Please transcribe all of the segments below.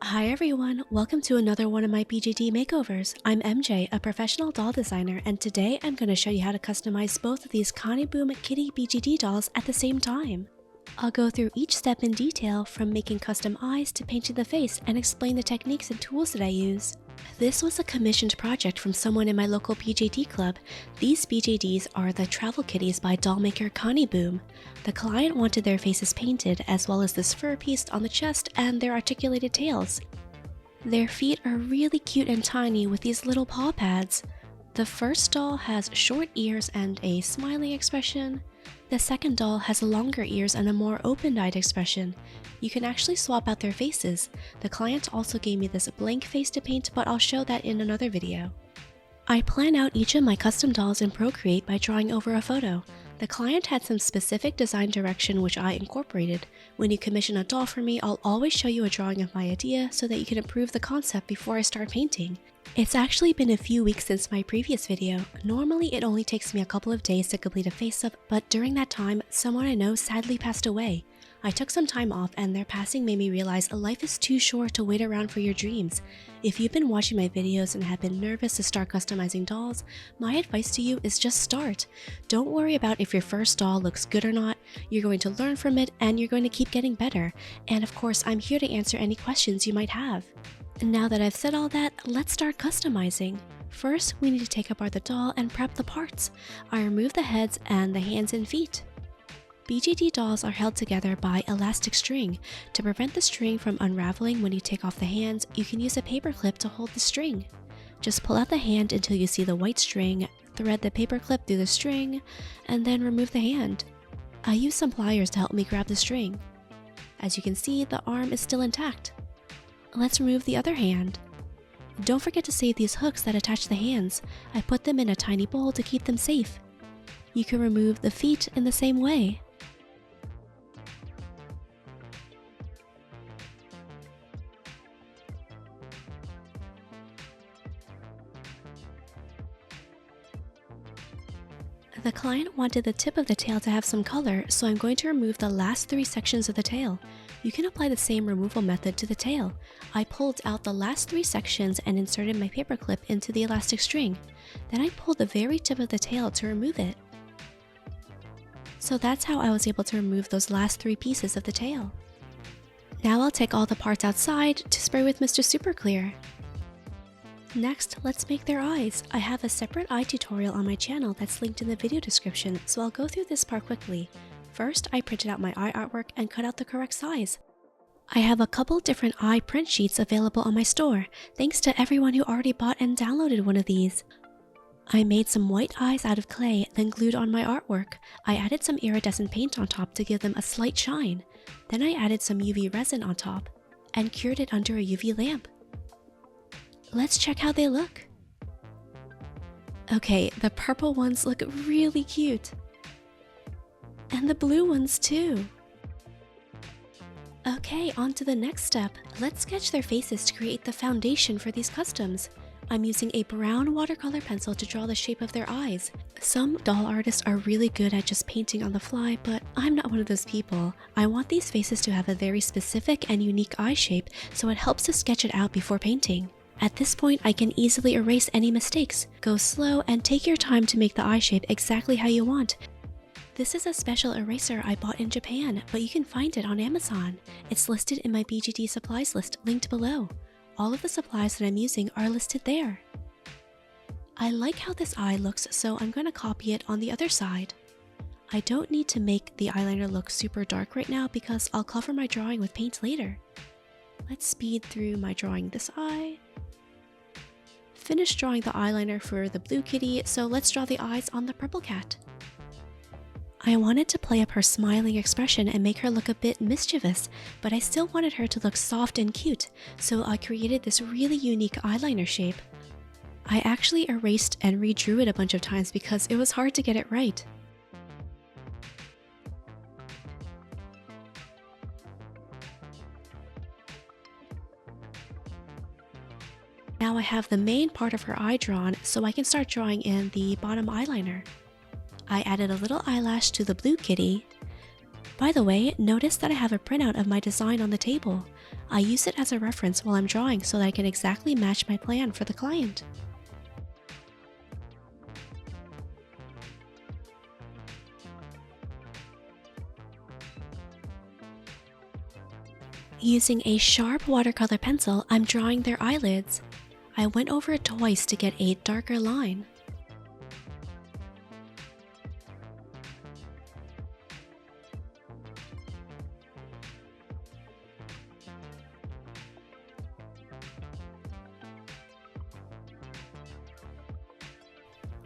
Hi everyone, welcome to another one of my BJD makeovers. I'm MJ, a professional doll designer, and today I'm going to show you how to customize both of these Kaniboom Kitty BJD dolls at the same time. I'll go through each step in detail, from making custom eyes to painting the face, and explain the techniques and tools that I use. This was a commissioned project from someone in my local BJD club. These BJDs are the Travel Kitties by dollmaker Kaniboom. The client wanted their faces painted, as well as this fur piece on the chest and their articulated tails. Their feet are really cute and tiny with these little paw pads. The first doll has short ears and a smiling expression. The second doll has longer ears and a more open-eyed expression. You can actually swap out their faces. The client also gave me this blank face to paint, but I'll show that in another video. I plan out each of my custom dolls in Procreate by drawing over a photo. The client had some specific design direction which I incorporated. When you commission a doll for me, I'll always show you a drawing of my idea so that you can improve the concept before I start painting. It's actually been a few weeks since my previous video. Normally it only takes me a couple of days to complete a face-up, but during that time, someone I know sadly passed away. I took some time off, and their passing made me realize life is too short to wait around for your dreams. If you've been watching my videos and have been nervous to start customizing dolls, my advice to you is just start. Don't worry about if your first doll looks good or not. You're going to learn from it, and you're going to keep getting better. And of course, I'm here to answer any questions you might have. Now that I've said all that, let's start customizing. First, we need to take apart the doll and prep the parts. I remove the heads and the hands and feet. BJD dolls are held together by elastic string. To prevent the string from unraveling when you take off the hands, you can use a paper clip to hold the string. Just pull out the hand until you see the white string, thread the paper clip through the string, and then remove the hand. I use some pliers to help me grab the string. As you can see, the arm is still intact. Let's remove the other hand. Don't forget to save these hooks that attach the hands. I put them in a tiny bowl to keep them safe. You can remove the feet in the same way. The client wanted the tip of the tail to have some color, so I'm going to remove the last 3 sections of the tail. You can apply the same removal method to the tail. I pulled out the last 3 sections and inserted my paper clip into the elastic string. Then I pulled the very tip of the tail to remove it. So that's how I was able to remove those last 3 pieces of the tail. Now I'll take all the parts outside to spray with Mr. Super Clear. Next, let's make their eyes. I have a separate eye tutorial on my channel that's linked in the video description, so I'll go through this part quickly. First, I printed out my eye artwork and cut out the correct size. I have a couple different eye print sheets available on my store, thanks to everyone who already bought and downloaded one of these. I made some white eyes out of clay, then glued on my artwork. I added some iridescent paint on top to give them a slight shine. Then I added some UV resin on top, and cured it under a UV lamp. Let's check how they look. Okay, the purple ones look really cute. And the blue ones too. Okay, on to the next step. Let's sketch their faces to create the foundation for these customs. I'm using a brown watercolor pencil to draw the shape of their eyes. Some doll artists are really good at just painting on the fly, but I'm not one of those people. I want these faces to have a very specific and unique eye shape, so it helps to sketch it out before painting. At this point, I can easily erase any mistakes. Go slow and take your time to make the eye shape exactly how you want. This is a special eraser I bought in Japan, but you can find it on Amazon. It's listed in my BJD supplies list linked below. All of the supplies that I'm using are listed there. I like how this eye looks, so I'm going to copy it on the other side. I don't need to make the eyeliner look super dark right now because I'll cover my drawing with paint later. Let's speed through my drawing this eye. Finished drawing the eyeliner for the blue kitty, so let's draw the eyes on the purple cat. I wanted to play up her smiling expression and make her look a bit mischievous, but I still wanted her to look soft and cute, so I created this really unique eyeliner shape. I actually erased and redrew it a bunch of times because it was hard to get it right. Now I have the main part of her eye drawn, so I can start drawing in the bottom eyeliner. I added a little eyelash to the blue kitty. By the way, notice that I have a printout of my design on the table. I use it as a reference while I'm drawing so that I can exactly match my plan for the client. Using a sharp watercolor pencil, I'm drawing their eyelids. I went over it twice to get a darker line.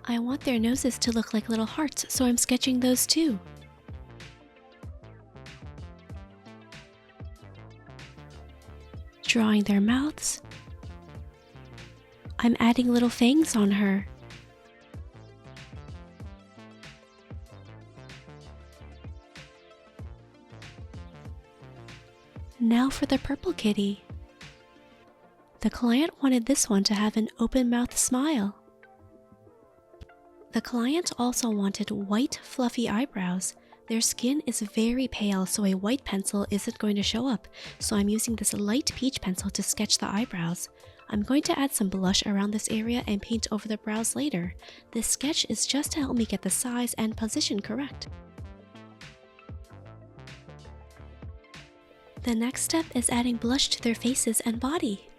I want their noses to look like little hearts, so I'm sketching those too. Drawing their mouths. I'm adding little fangs on her. Now for the purple kitty. The client wanted this one to have an open-mouthed smile. The client also wanted white, fluffy eyebrows. Their skin is very pale, so a white pencil isn't going to show up, so I'm using this light peach pencil to sketch the eyebrows. I'm going to add some blush around this area and paint over the brows later. This sketch is just to help me get the size and position correct. The next step is adding blush to their faces and body.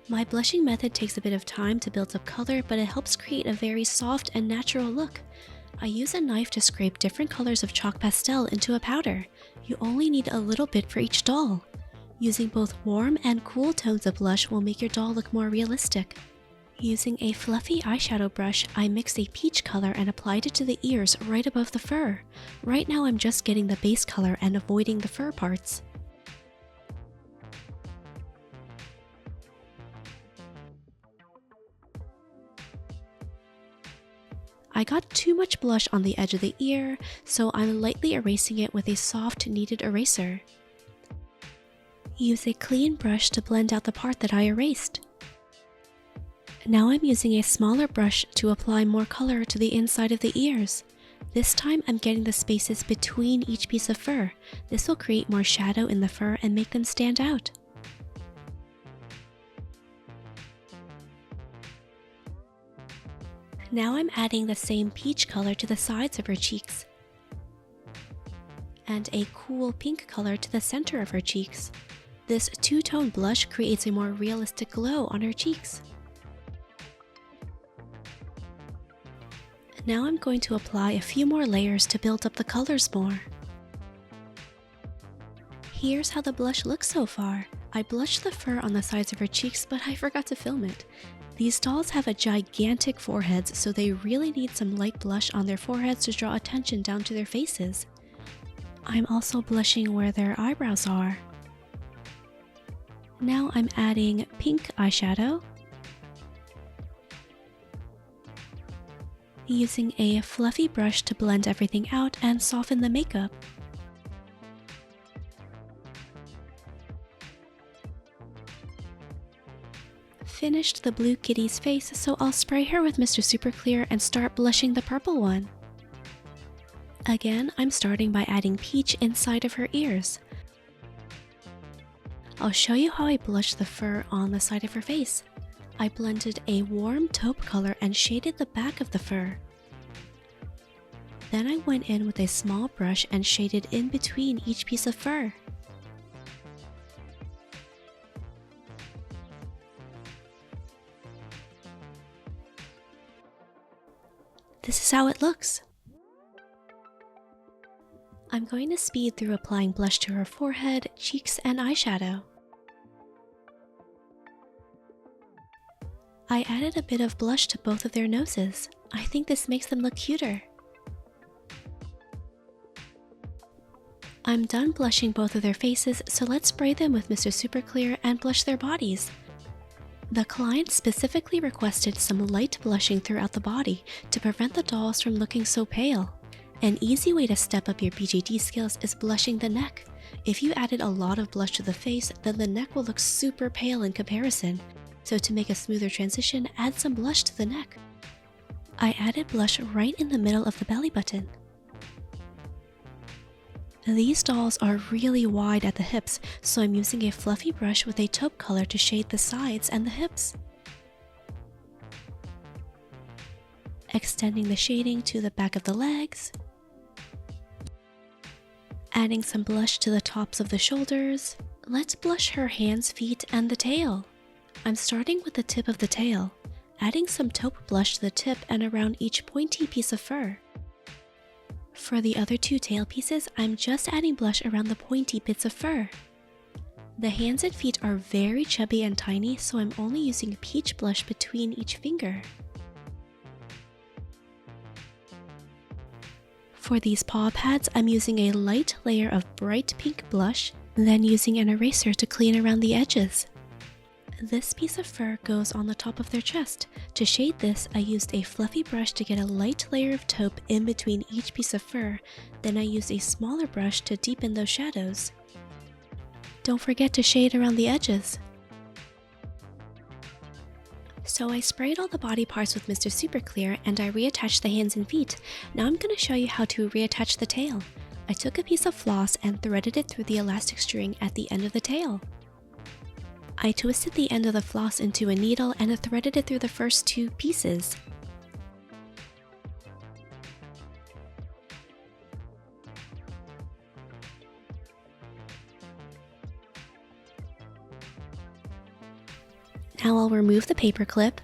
My blushing method takes a bit of time to build up color, but it helps create a very soft and natural look. I use a knife to scrape different colors of chalk pastel into a powder. You only need a little bit for each doll. Using both warm and cool tones of blush will make your doll look more realistic. Using a fluffy eyeshadow brush, I mixed a peach color and applied it to the ears right above the fur. Right now I'm just getting the base color and avoiding the fur parts. I got too much blush on the edge of the ear, so I'm lightly erasing it with a soft kneaded eraser. Use a clean brush to blend out the part that I erased. Now I'm using a smaller brush to apply more color to the inside of the ears. This time I'm getting the spaces between each piece of fur. This will create more shadow in the fur and make them stand out. Now I'm adding the same peach color to the sides of her cheeks, and a cool pink color to the center of her cheeks. This two-tone blush creates a more realistic glow on her cheeks. Now I'm going to apply a few more layers to build up the colors more. Here's how the blush looks so far. I blushed the fur on the sides of her cheeks, but I forgot to film it. These dolls have a gigantic foreheads, so they really need some light blush on their foreheads to draw attention down to their faces. I'm also blushing where their eyebrows are. Now I'm adding pink eyeshadow. Using a fluffy brush to blend everything out and soften the makeup. Finished the blue kitty's face, so I'll spray her with Mr. Super Clear and start blushing the purple one. Again, I'm starting by adding peach inside of her ears. I'll show you how I blushed the fur on the side of her face. I blended a warm taupe color and shaded the back of the fur. Then I went in with a small brush and shaded in between each piece of fur. This is how it looks. I'm going to speed through applying blush to her forehead, cheeks, and eyeshadow. I added a bit of blush to both of their noses. I think this makes them look cuter. I'm done blushing both of their faces, so let's spray them with Mr. Super Clear and blush their bodies. The client specifically requested some light blushing throughout the body to prevent the dolls from looking so pale. An easy way to step up your BJD skills is blushing the neck. If you added a lot of blush to the face, then the neck will look super pale in comparison. So to make a smoother transition, add some blush to the neck. I added blush right in the middle of the belly button. These dolls are really wide at the hips, so I'm using a fluffy brush with a taupe color to shade the sides and the hips. Extending the shading to the back of the legs. Adding some blush to the tops of the shoulders. Let's blush her hands, feet, and the tail. I'm starting with the tip of the tail, adding some taupe blush to the tip and around each pointy piece of fur. For the other two tail pieces, I'm just adding blush around the pointy bits of fur. The hands and feet are very chubby and tiny, so I'm only using peach blush between each finger. For these paw pads, I'm using a light layer of bright pink blush, then using an eraser to clean around the edges. This piece of fur goes on the top of their chest. To shade this, I used a fluffy brush to get a light layer of taupe in between each piece of fur, then I used a smaller brush to deepen those shadows. Don't forget to shade around the edges. So I sprayed all the body parts with Mr. Super Clear and I reattached the hands and feet. Now I'm going to show you how to reattach the tail. I took a piece of floss and threaded it through the elastic string at the end of the tail. I twisted the end of the floss into a needle and threaded it through the first two pieces. Now I'll remove the paper clip.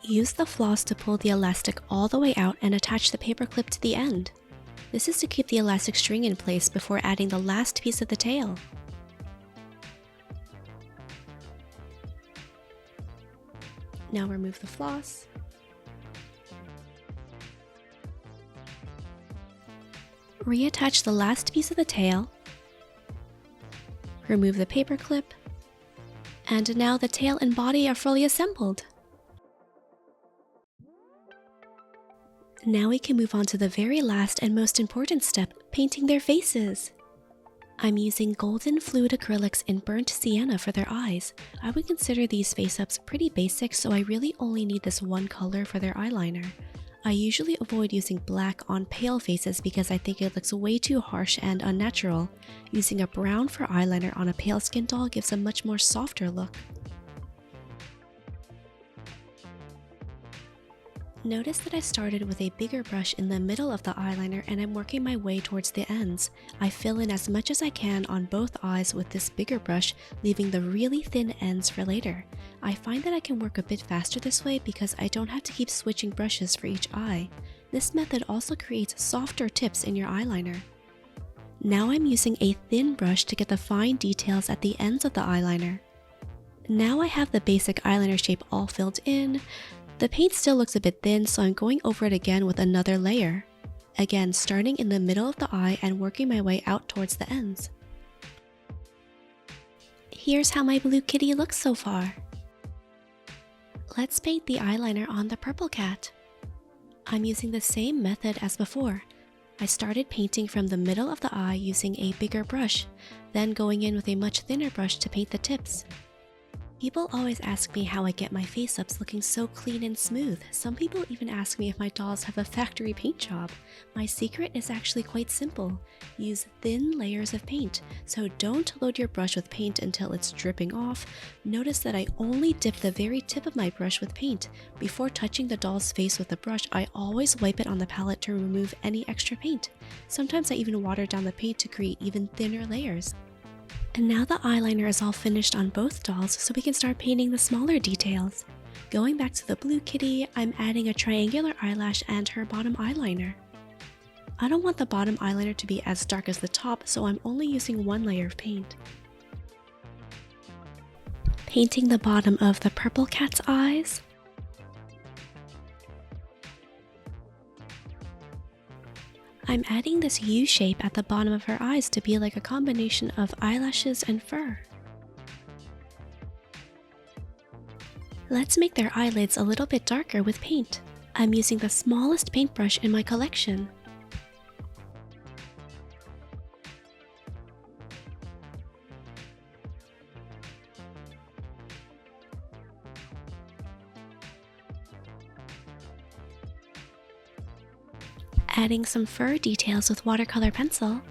Use the floss to pull the elastic all the way out and attach the paper clip to the end. This is to keep the elastic string in place before adding the last piece of the tail. Now remove the floss. Reattach the last piece of the tail. Remove the paper clip. And now the tail and body are fully assembled. Now we can move on to the very last and most important step, painting their faces. I'm using golden fluid acrylics in burnt sienna for their eyes. I would consider these face-ups pretty basic, so I really only need this one color for their eyeliner. I usually avoid using black on pale faces because I think it looks way too harsh and unnatural. Using a brown for eyeliner on a pale skin doll gives a much more softer look. Notice that I started with a bigger brush in the middle of the eyeliner and I'm working my way towards the ends. I fill in as much as I can on both eyes with this bigger brush, leaving the really thin ends for later. I find that I can work a bit faster this way because I don't have to keep switching brushes for each eye. This method also creates softer tips in your eyeliner. Now I'm using a thin brush to get the fine details at the ends of the eyeliner. Now I have the basic eyeliner shape all filled in. The paint still looks a bit thin, so I'm going over it again with another layer. Again, starting in the middle of the eye and working my way out towards the ends. Here's how my blue kitty looks so far. Let's paint the eyeliner on the purple cat. I'm using the same method as before. I started painting from the middle of the eye using a bigger brush, then going in with a much thinner brush to paint the tips. People always ask me how I get my face-ups looking so clean and smooth. Some people even ask me if my dolls have a factory paint job. My secret is actually quite simple. Use thin layers of paint, so don't load your brush with paint until it's dripping off. Notice that I only dip the very tip of my brush with paint. Before touching the doll's face with the brush, I always wipe it on the palette to remove any extra paint. Sometimes I even water down the paint to create even thinner layers. And now the eyeliner is all finished on both dolls, so we can start painting the smaller details. Going back to the blue kitty, I'm adding a triangular eyelash and her bottom eyeliner. I don't want the bottom eyeliner to be as dark as the top, so I'm only using one layer of paint. Painting the bottom of the purple cat's eyes. I'm adding this U shape at the bottom of her eyes to be like a combination of eyelashes and fur. Let's make their eyelids a little bit darker with paint. I'm using the smallest paintbrush in my collection. Adding some fur details with watercolor pencil.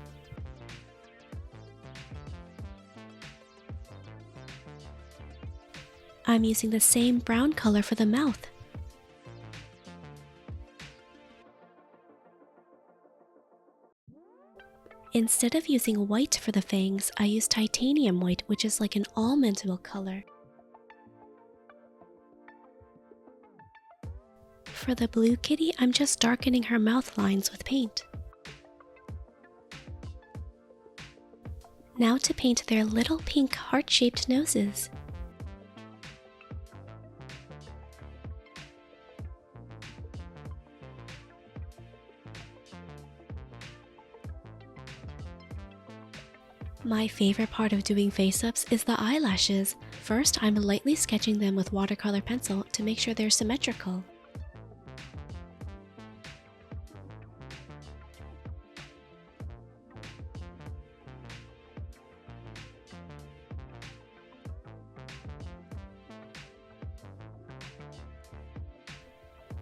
I'm using the same brown color for the mouth. Instead of using white for the fangs, I use titanium white, which is like an almond milk color. For the blue kitty, I'm just darkening her mouth lines with paint. Now to paint their little pink heart-shaped noses. My favorite part of doing face-ups is the eyelashes. First, I'm lightly sketching them with watercolor pencil to make sure they're symmetrical.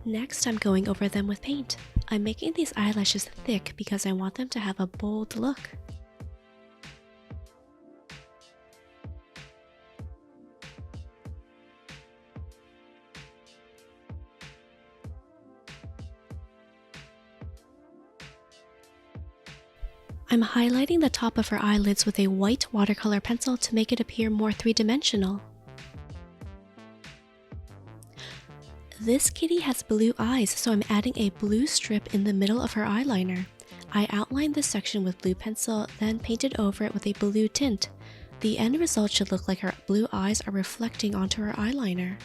Next, I'm going over them with paint. I'm making these eyelashes thick because I want them to have a bold look. I'm highlighting the top of her eyelids with a white watercolor pencil to make it appear more three-dimensional. This kitty has blue eyes, so I'm adding a blue strip in the middle of her eyeliner. I outlined this section with blue pencil, then painted over it with a blue tint. The end result should look like her blue eyes are reflecting onto her eyeliner.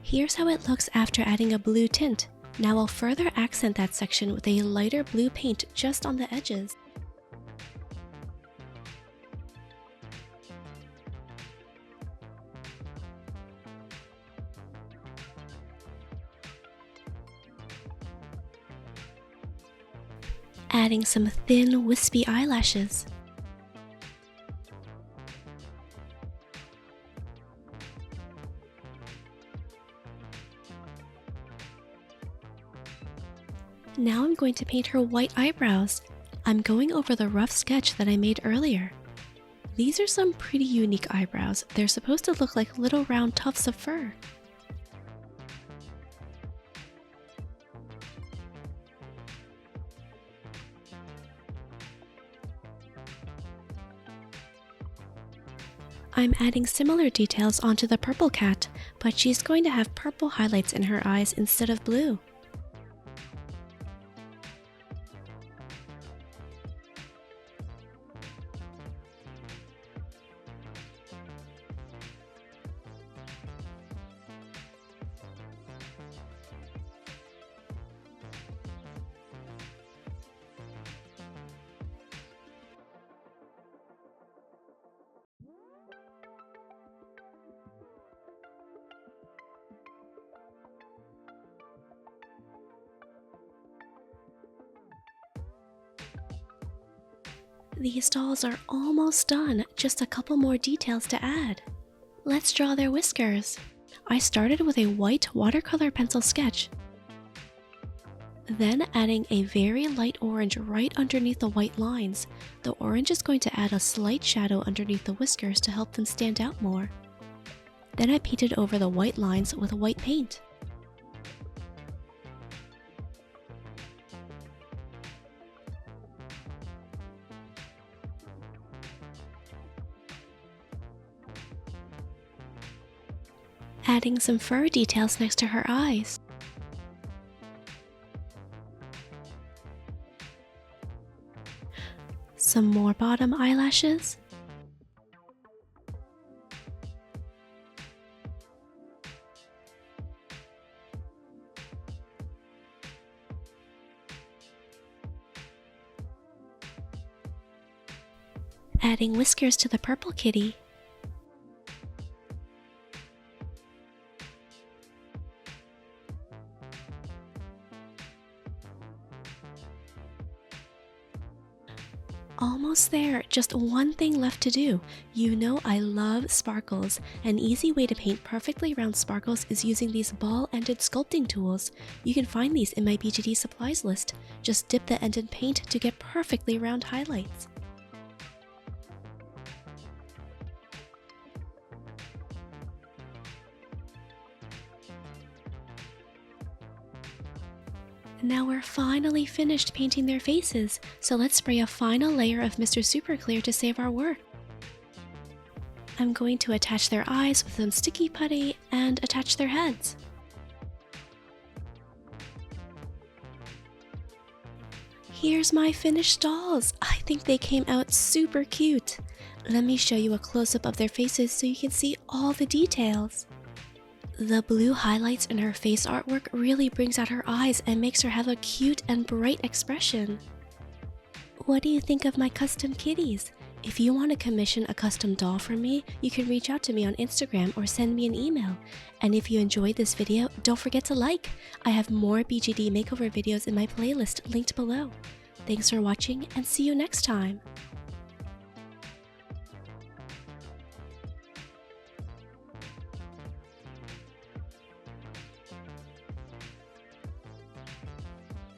Here's how it looks after adding a blue tint. Now I'll further accent that section with a lighter blue paint just on the edges. Adding some thin, wispy eyelashes. Now I'm going to paint her white eyebrows. I'm going over the rough sketch that I made earlier. These are some pretty unique eyebrows. They're supposed to look like little round tufts of fur. I'm adding similar details onto the purple cat, but she's going to have purple highlights in her eyes instead of blue. These dolls are almost done, just a couple more details to add. Let's draw their whiskers. I started with a white watercolor pencil sketch, then adding a very light orange right underneath the white lines. The orange is going to add a slight shadow underneath the whiskers to help them stand out more. Then I painted over the white lines with white paint. Adding some fur details next to her eyes. Some more bottom eyelashes. Adding whiskers to the purple kitty. Almost there, just one thing left to do. You know I love sparkles. An easy way to paint perfectly round sparkles is using these ball-ended sculpting tools. You can find these in my BJD supplies list. Just dip the end in paint to get perfectly round highlights. Now we're finally finished painting their faces, so let's spray a final layer of Mr. Super Clear to save our work. I'm going to attach their eyes with some sticky putty and attach their heads. Here's my finished dolls! I think they came out super cute. Let me show you a close-up of their faces so you can see all the details. The blue highlights in her face artwork really brings out her eyes and makes her have a cute and bright expression. What do you think of my custom kitties? If you want to commission a custom doll from me, you can reach out to me on Instagram or send me an email. And if you enjoyed this video, don't forget to like. I have more BJD makeover videos in my playlist linked below. Thanks for watching and see you next time.